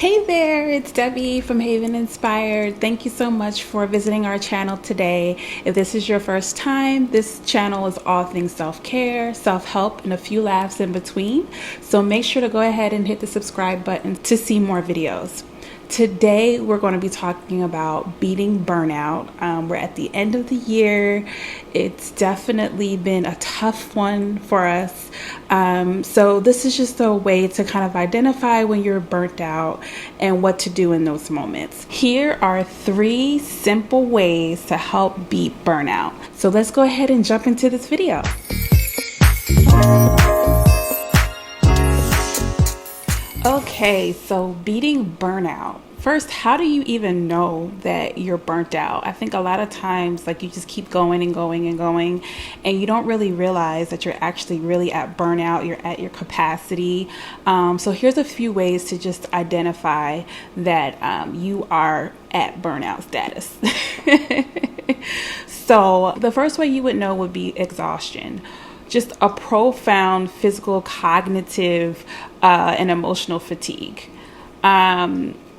Hey there, it's Debbie from Haven Inspired. Thank you so much for visiting our channel today. If this is your first time, this channel is all things self-care, self-help, and a few laughs in between. So make sure to go ahead and hit the subscribe button to see more videos. Today, we're going to be talking about beating burnout. We're at the end of the year. It's definitely been a tough one for us. So this is just a way to kind of identify when you're burnt out and what to do in those moments. Here are 3 simple ways to help beat burnout. So let's go ahead and jump into this video. Okay, so beating burnout. First, how do you even know that you're burnt out? I think a lot of times, like, you just keep going and going and going, and you don't really realize that you're actually really at burnout. You're at your capacity. So here's a few ways to just identify that you are at burnout status. So the first way you would know would be exhaustion. Just a profound physical, cognitive, and emotional fatigue.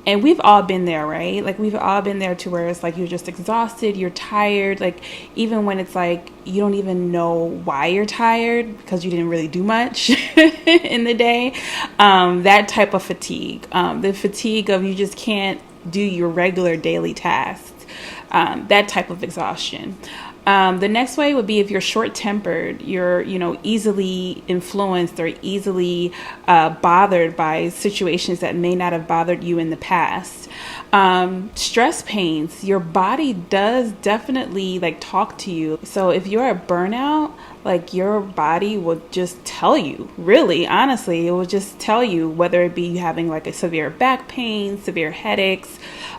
And we've all been there, right? Like, we've all been there to where it's like you're just exhausted, you're tired. Like, even when it's like you don't even know why you're tired because you didn't really do much in the day. That type of fatigue, the fatigue of you just can't do your regular daily tasks. That type of exhaustion. The next way would be if you're short-tempered, you're, easily influenced or easily bothered by situations that may not have bothered you in the past. Stress pains, your body does definitely talk to you. So if you're at burnout, your body will just tell you, really, honestly, it will just tell you, whether it be you having a severe back pain, severe headaches,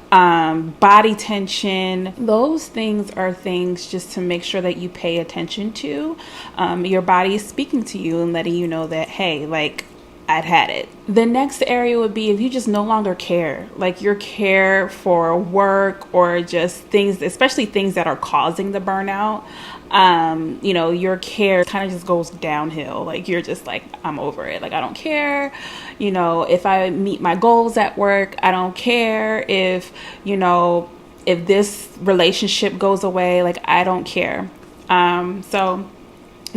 body tension. Those things are things just to make sure that you pay attention to. Your body is speaking to you and letting you know that, hey, I'd had it. The next area would be if you just no longer care, your care for work or just things, especially things that are causing the burnout. Your care kind of just goes downhill. You're just I'm over it. I don't care. If I meet my goals at work, I don't care if this relationship goes away, I don't care. So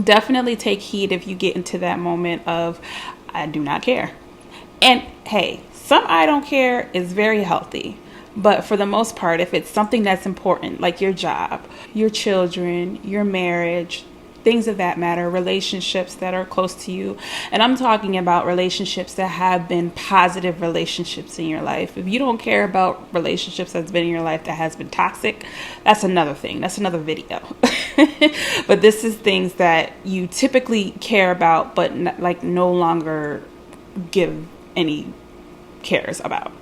definitely take heed if you get into that moment of, I do not care. And hey, some I don't care is very healthy. But for the most part, if it's something that's important, like your job, your children, your marriage, things of that matter, relationships that are close to you. And I'm talking about relationships that have been positive relationships in your life. If you don't care about relationships that's been in your life that has been toxic, that's another thing. That's another video. But this is things that you typically care about, but no longer give any cares about.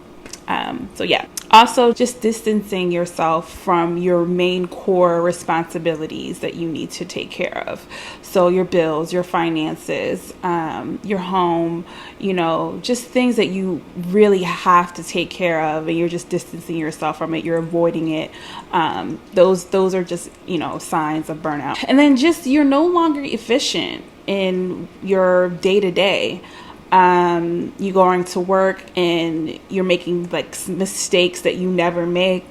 So yeah. Also, just distancing yourself from your main core responsibilities that you need to take care of. So your bills, your finances, your home, just things that you really have to take care of, and you're just distancing yourself from it. You're avoiding it. Those are just, signs of burnout. And then just you're no longer efficient in your day-to-day. You going to work and you're making mistakes that you never make,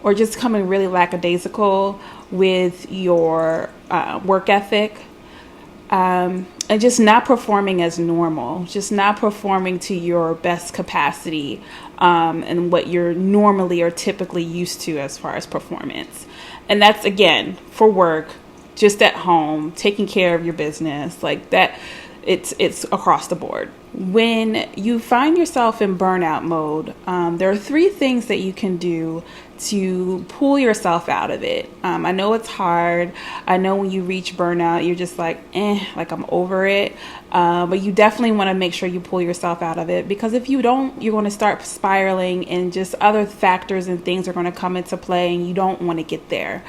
or just coming really lackadaisical with your work ethic, and just not performing as normal, just not performing to your best capacity, and what you're normally or typically used to as far as performance. And that's, again, for work, just at home, taking care of your business, that. It's across the board. When you find yourself in burnout mode, there are 3 things that you can do to pull yourself out of it. I know it's hard. I know when you reach burnout, you're just I'm over it. But you definitely want to make sure you pull yourself out of it, because if you don't, you're going to start spiraling, and just other factors and things are going to come into play, and you don't want to get there.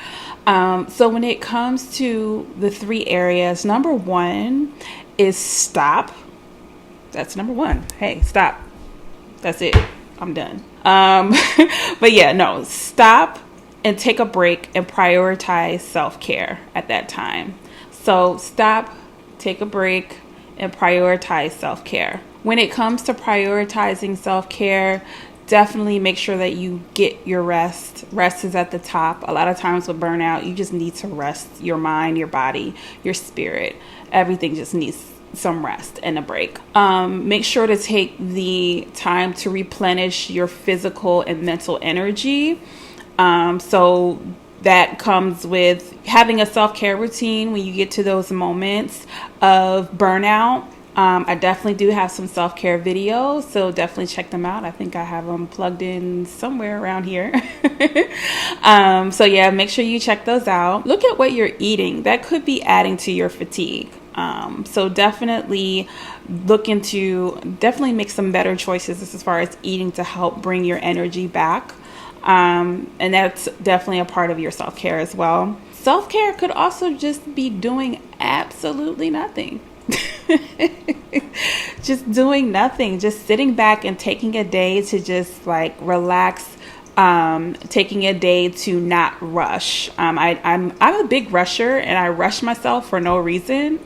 So when it comes to the 3 areas, number 1 is stop. That's number 1. Hey, stop. That's it. I'm done. But yeah, no, stop and take a break and prioritize self-care at that time. So stop, take a break, and prioritize self-care. When it comes to prioritizing self-care, definitely make sure that you get your rest. Rest is at the top. A lot of times with burnout, you just need to rest your mind, your body, your spirit. Everything just needs some rest and a break. Make sure to take the time to replenish your physical and mental energy. So that comes with having a self-care routine when you get to those moments of burnout. I definitely do have some self-care videos, so definitely check them out. I think I have them plugged in somewhere around here. So yeah, make sure you check those out. Look at what you're eating. That could be adding to your fatigue. So definitely definitely make some better choices as far as eating to help bring your energy back. And that's definitely a part of your self-care as well. Self-care could also just be doing absolutely nothing. Just doing nothing, just sitting back and taking a day to just like relax, taking a day to not rush. I'm a big rusher, and I rush myself for no reason.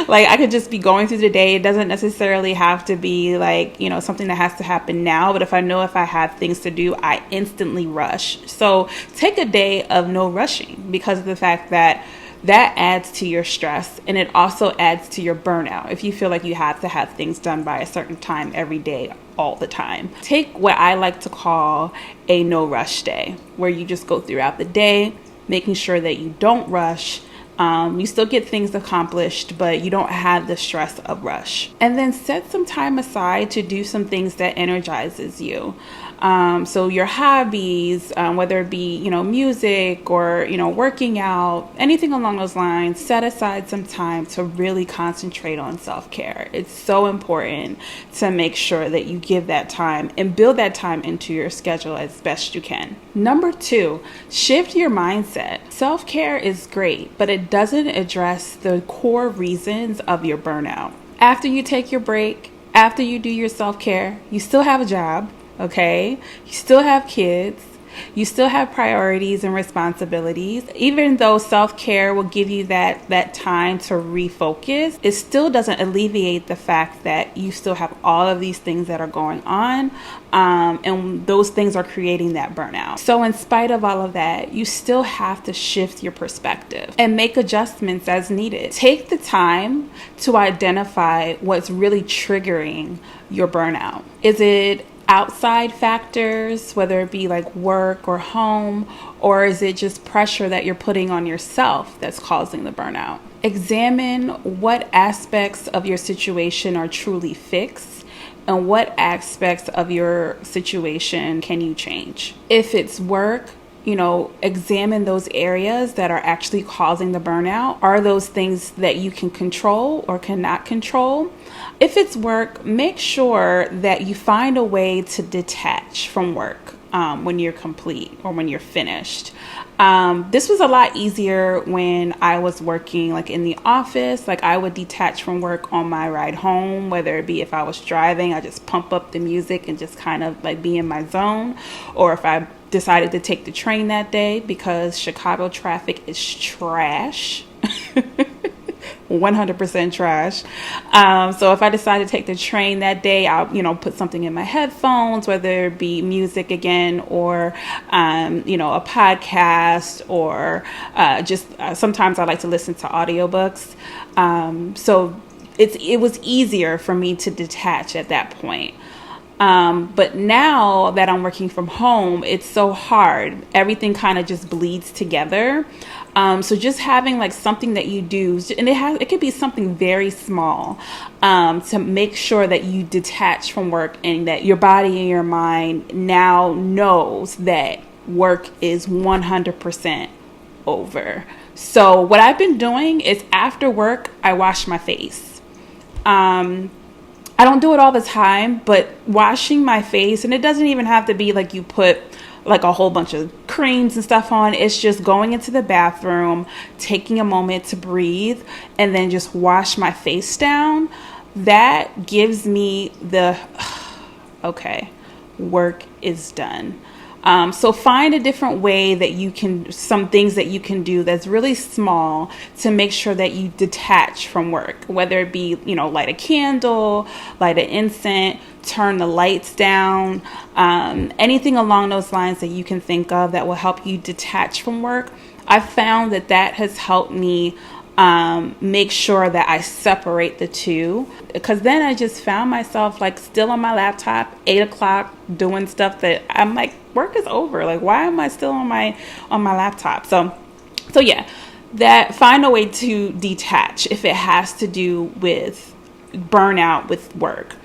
Like I could just be going through the day. It doesn't necessarily have to be like, something that has to happen now. But if I know if I have things to do, I instantly rush. So take a day of no rushing, because of the fact that adds to your stress, and it also adds to your burnout if you feel like you have to have things done by a certain time every day, all the time. Take what I like to call a no rush day, where you just go throughout the day, making sure that you don't rush. You still get things accomplished, but you don't have the stress of rush. And then set some time aside to do some things that energizes you. So your hobbies, whether it be, music or, working out, anything along those lines, set aside some time to really concentrate on self-care. It's so important to make sure that you give that time and build that time into your schedule as best you can. Number 2, shift your mindset. Self-care is great, but it doesn't address the core reasons of your burnout. After you take your break, after you do your self-care, you still have a job. Okay, you still have kids, you still have priorities and responsibilities. Even though self-care will give you that time to refocus, it still doesn't alleviate the fact that you still have all of these things that are going on, and those things are creating that burnout. So in spite of all of that, you still have to shift your perspective and make adjustments as needed. Take the time to identify what's really triggering your burnout. Is it outside factors, whether it be like work or home, or is it just pressure that you're putting on yourself that's causing the burnout? Examine what aspects of your situation are truly fixed and what aspects of your situation can you change. If it's work, examine those areas that are actually causing the burnout. Are those things that you can control or cannot control? If it's work, make sure that you find a way to detach from work when you're complete or when you're finished. This was a lot easier when I was working like in the office. Like I would detach from work on my ride home, whether it be if I was driving, I just pump up the music and just kind of like be in my zone. Or if I decided to take the train that day, because Chicago traffic is trash. 100% trash. So if I decide to take the train that day, I'll, put something in my headphones, whether it be music again, or, a podcast, or just sometimes I like to listen to audiobooks. So it was easier for me to detach at that point. But now that I'm working from home, it's so hard. Everything kind of just bleeds together. So just having like something that you do, and it could be something very small, to make sure that you detach from work and that your body and your mind now knows that work is 100% over. So what I've been doing is after work, I wash my face. I don't do it all the time, but washing my face, and it doesn't even have to be like you put like a whole bunch of creams and stuff on. It's just going into the bathroom, taking a moment to breathe, and then just wash my face down. That gives me the, okay, work is done. So find a different way that you can, some things that you can do that's really small to make sure that you detach from work, whether it be, light a candle, light an incense, turn the lights down, anything along those lines that you can think of that will help you detach from work. I found that has helped me make sure that I separate the two, because then I just found myself like still on my laptop 8 o'clock doing stuff that I'm like, work is over. Like, why am I still on my laptop? So yeah, that find a way to detach if it has to do with burnout with work.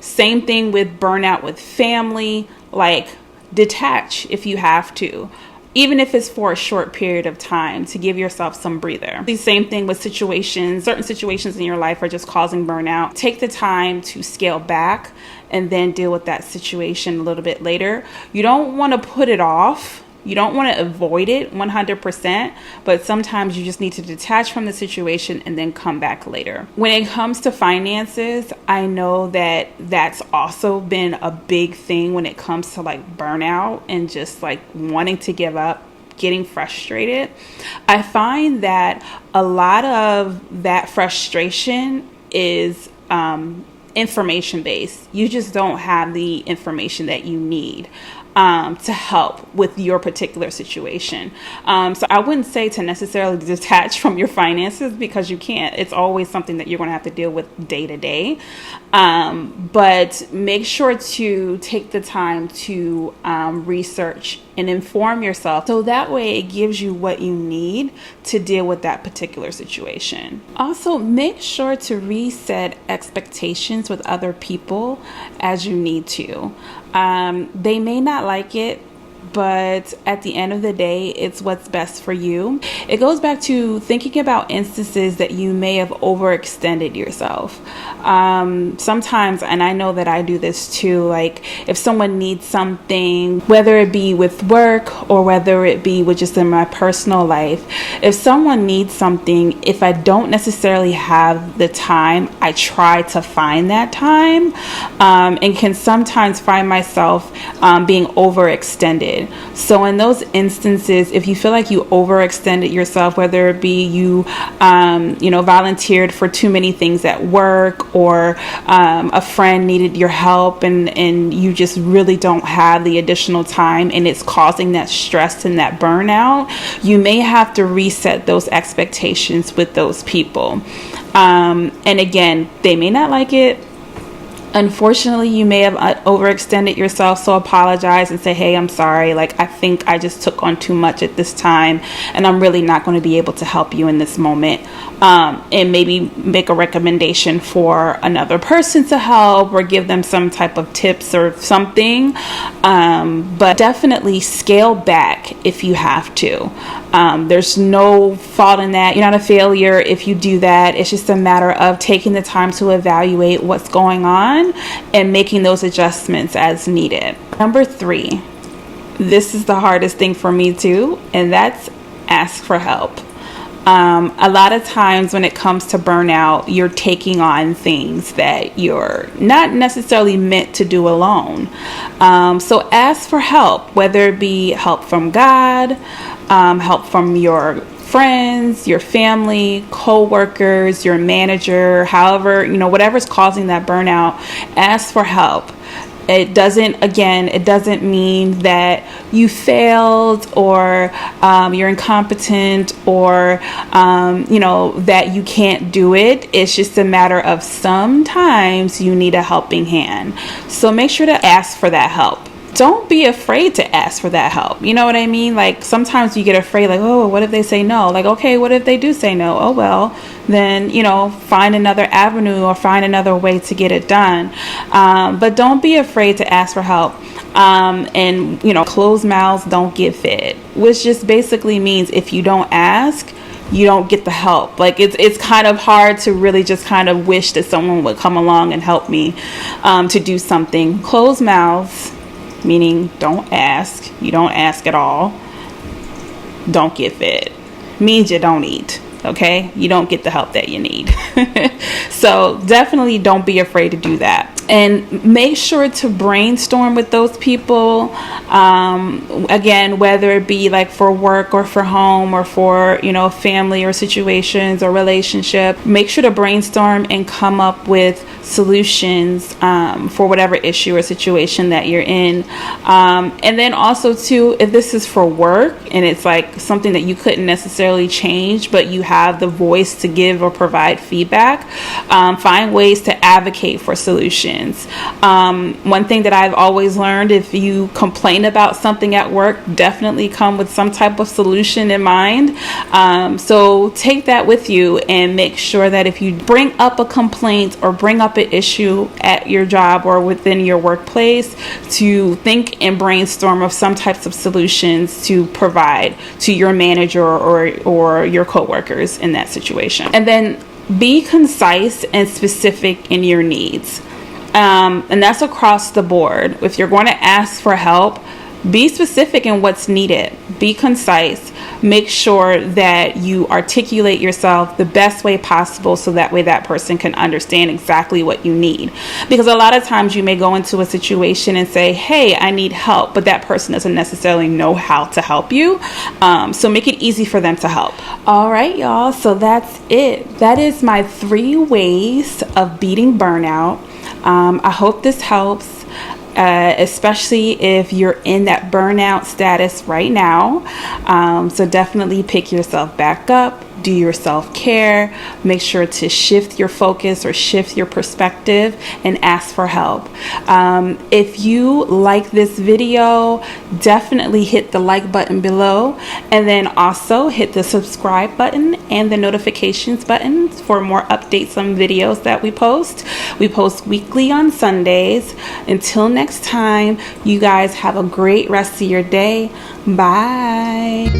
Same thing with burnout with family, like detach if you have to, even if it's for a short period of time, to give yourself some breather. The same thing with situations. Certain situations in your life are just causing burnout. Take the time to scale back and then deal with that situation a little bit later. You don't want to put it off. You don't want to avoid it 100%, but sometimes you just need to detach from the situation and then come back later. When it comes to finances, I know that that's also been a big thing when it comes to like burnout and just like wanting to give up, getting frustrated. I find that a lot of that frustration is information based. You just don't have the information that you need to help with your particular situation. So I wouldn't say to necessarily detach from your finances, because you can't. It's always something that you're going to have to deal with day to day. But make sure to take the time to research and inform yourself, so that way it gives you what you need to deal with that particular situation. Also, make sure to reset expectations with other people as you need to. They may not like it, but at the end of the day, it's what's best for you. It goes back to thinking about instances that you may have overextended yourself. Sometimes, and I know that I do this too, like if someone needs something, whether it be with work or whether it be with just in my personal life, if someone needs something, if I don't necessarily have the time, I try to find that time, and can sometimes find myself being overextended. So in those instances, if you feel like you overextended yourself, whether it be you volunteered for too many things at work, or a friend needed your help and you just really don't have the additional time and it's causing that stress and that burnout, you may have to reset those expectations with those people. And again, they may not like it. Unfortunately, you may have overextended yourself, so apologize and say, hey, I'm sorry. Like, I think I just took on too much at this time, and I'm really not going to be able to help you in this moment. And maybe make a recommendation for another person to help, or give them some type of tips or something. But definitely scale back if you have to. There's no fault in that. You're not a failure if you do that. It's just a matter of taking the time to evaluate what's going on and making those adjustments as needed. Number 3, this is the hardest thing for me too, and that's ask for help. A lot of times when it comes to burnout, you're taking on things that you're not necessarily meant to do alone. So ask for help, whether it be help from God, help from your friends, your family, co-workers, your manager, however, whatever's causing that burnout, ask for help. It doesn't mean that you failed, or you're incompetent, or that you can't do it. It's just a matter of sometimes you need a helping hand. So make sure to ask for that help. Don't be afraid to ask for that help. You know what I mean? Like, sometimes you get afraid, like, oh, what if they say no? Like, okay, what if they do say no? Oh, well, then, find another avenue or find another way to get it done. But don't be afraid to ask for help. And closed mouths don't get fed, which just basically means if you don't ask, you don't get the help. Like, it's kind of hard to really just kind of wish that someone would come along and help me to do something. Closed mouths, meaning don't ask. You don't ask at all. Don't get fed. Means you don't eat. Okay? You don't get the help that you need. So definitely don't be afraid to do that. And make sure to brainstorm with those people. Again, whether it be like for work or for home or for, family or situations or relationship, make sure to brainstorm and come up with solutions for whatever issue or situation that you're in. And then also too, if this is for work and it's like something that you couldn't necessarily change, but you have the voice to give or provide feedback, find ways to advocate for solutions. One thing that I've always learned, if you complain about something at work, definitely come with some type of solution in mind. So take that with you and make sure that if you bring up a complaint or bring up an issue at your job or within your workplace, to think and brainstorm of some types of solutions to provide to your manager or your coworkers in that situation. And then be concise and specific in your needs. And that's across the board. If you're going to ask for help, be specific in what's needed. Be concise. Make sure that you articulate yourself the best way possible so that way that person can understand exactly what you need. Because a lot of times you may go into a situation and say, hey, I need help, but that person doesn't necessarily know how to help you. So make it easy for them to help. All right, y'all. So that's it. That is my 3 ways of beating burnout. I hope this helps. Especially if you're in that burnout status right now. So definitely pick yourself back up, do your self-care, make sure to shift your focus or shift your perspective and ask for help. If you like this video, definitely hit the like button below, and then also hit the subscribe button and the notifications button for more updates on videos that we post. We post weekly on Sundays. Until next time, you guys have a great rest of your day. Bye.